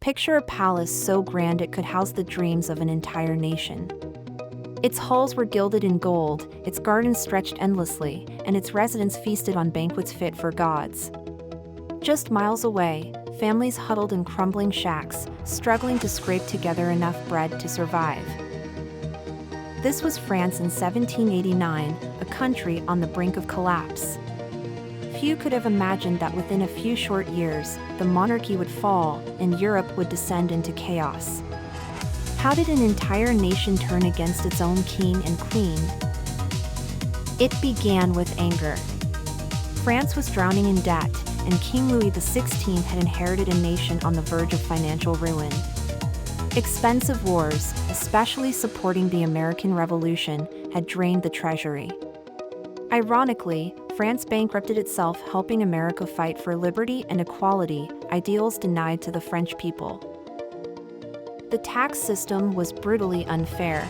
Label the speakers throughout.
Speaker 1: Picture a palace so grand it could house the dreams of an entire nation. Its halls were gilded in gold, its gardens stretched endlessly, and its residents feasted on banquets fit for gods. Just miles away, families huddled in crumbling shacks, struggling to scrape together enough bread to survive. This was France in 1789, a country on the brink of collapse. Few could have imagined that within a few short years, the monarchy would fall and Europe would descend into chaos. How did an entire nation turn against its own king and queen? It began with anger. France was drowning in debt, and King Louis XVI had inherited a nation on the verge of financial ruin. Expensive wars, especially supporting the American Revolution, had drained the treasury. Ironically, France bankrupted itself, helping America fight for liberty and equality, ideals denied to the French people. The tax system was brutally unfair.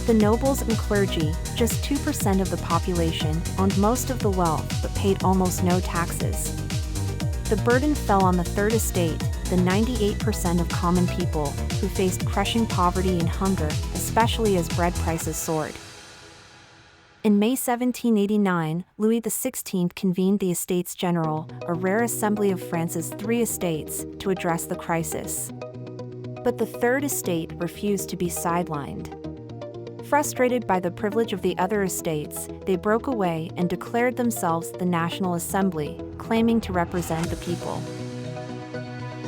Speaker 1: The nobles and clergy, just 2% of the population, owned most of the wealth but paid almost no taxes. The burden fell on the Third Estate, the 98% of common people, who faced crushing poverty and hunger, especially as bread prices soared. In May 1789, Louis XVI convened the Estates General, a rare assembly of France's three estates, to address the crisis. But the Third Estate refused to be sidelined. Frustrated by the privilege of the other estates, they broke away and declared themselves the National Assembly, claiming to represent the people.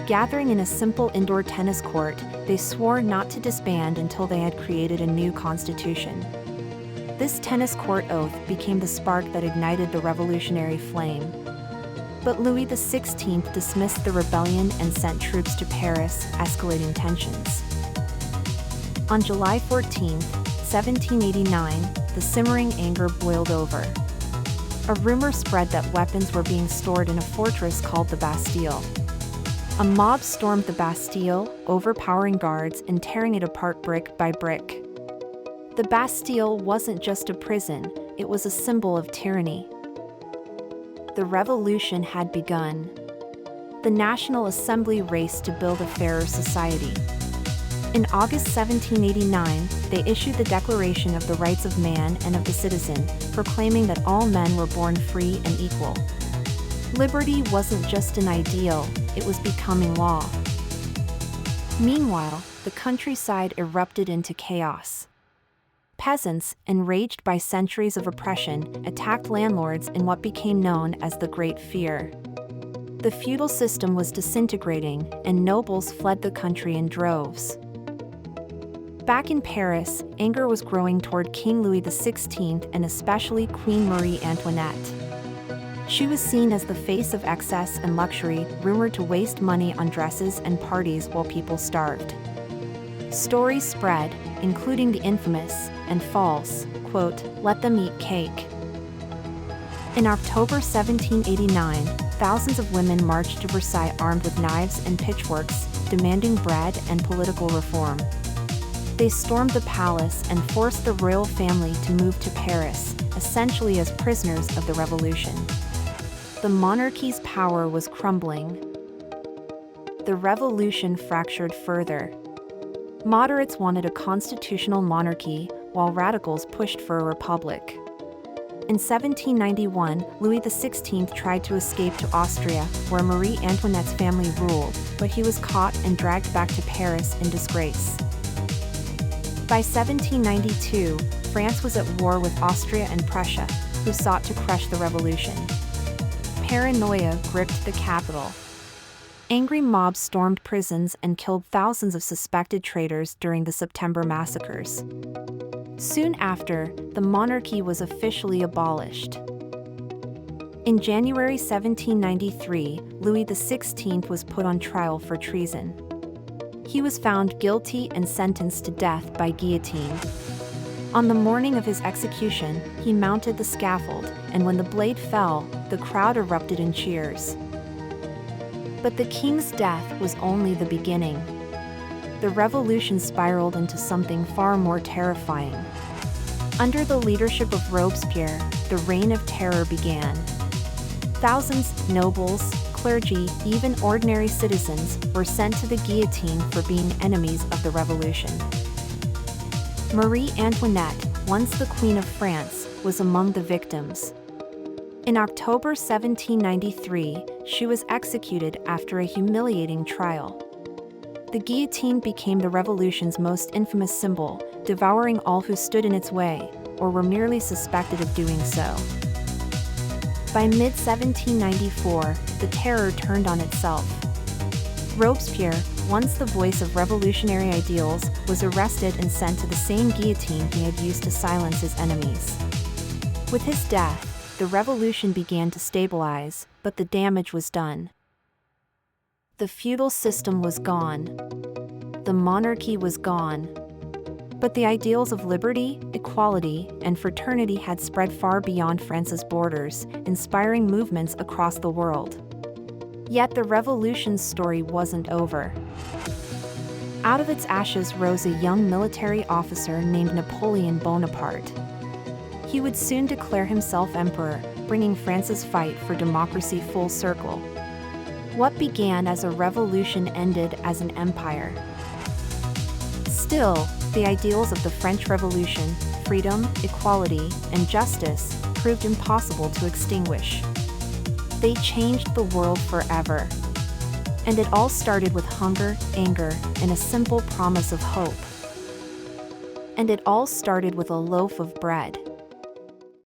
Speaker 1: Gathering in a simple indoor tennis court, they swore not to disband until they had created a new constitution. This tennis court oath became the spark that ignited the revolutionary flame. But Louis XVI dismissed the rebellion and sent troops to Paris, escalating tensions. On July 14, 1789, the simmering anger boiled over. A rumor spread that weapons were being stored in a fortress called the Bastille. A mob stormed the Bastille, overpowering guards and tearing it apart brick by brick. The Bastille wasn't just a prison, it was a symbol of tyranny. The revolution had begun. The National Assembly raced to build a fairer society. In August 1789, they issued the Declaration of the Rights of Man and of the Citizen, proclaiming that all men were born free and equal. Liberty wasn't just an ideal, it was becoming law. Meanwhile, the countryside erupted into chaos. Peasants, enraged by centuries of oppression, attacked landlords in what became known as the Great Fear. The feudal system was disintegrating, and nobles fled the country in droves. Back in Paris, anger was growing toward King Louis XVI and especially Queen Marie Antoinette. She was seen as the face of excess and luxury, rumored to waste money on dresses and parties while people starved. Stories spread, including the infamous and false, quote, "Let them eat cake." In October 1789, thousands of women marched to Versailles armed with knives and pitchforks, demanding bread and political reform. They stormed the palace and forced the royal family to move to Paris, essentially as prisoners of the revolution. The monarchy's power was crumbling. The revolution fractured further. Moderates wanted a constitutional monarchy, while radicals pushed for a republic. In 1791, Louis XVI tried to escape to Austria, where Marie Antoinette's family ruled, but he was caught and dragged back to Paris in disgrace. By 1792, France was at war with Austria and Prussia, who sought to crush the revolution. Paranoia gripped the capital. Angry mobs stormed prisons and killed thousands of suspected traitors during the September massacres. Soon after, the monarchy was officially abolished. In January 1793, Louis XVI was put on trial for treason. He was found guilty and sentenced to death by guillotine. On the morning of his execution, he mounted the scaffold, and when the blade fell, the crowd erupted in cheers. But the king's death was only the beginning. The revolution spiraled into something far more terrifying. Under the leadership of Robespierre, the reign of terror began. Thousands, nobles, clergy, even ordinary citizens, were sent to the guillotine for being enemies of the revolution. Marie Antoinette, once the Queen of France, was among the victims. In October 1793, she was executed after a humiliating trial. The guillotine became the revolution's most infamous symbol, devouring all who stood in its way, or were merely suspected of doing so. By mid-1794, the terror turned on itself. Robespierre, once the voice of revolutionary ideals, was arrested and sent to the same guillotine he had used to silence his enemies. With his death, the revolution began to stabilize, but the damage was done. The feudal system was gone. The monarchy was gone. But the ideals of liberty, equality, and fraternity had spread far beyond France's borders, inspiring movements across the world. Yet the revolution's story wasn't over. Out of its ashes rose a young military officer named Napoleon Bonaparte. He would soon declare himself emperor, bringing France's fight for democracy full circle. What began as a revolution ended as an empire. Still, the ideals of the French Revolution, freedom, equality, and justice, proved impossible to extinguish. They changed the world forever. And it all started with hunger, anger, and a simple promise of hope. And it all started with a loaf of bread.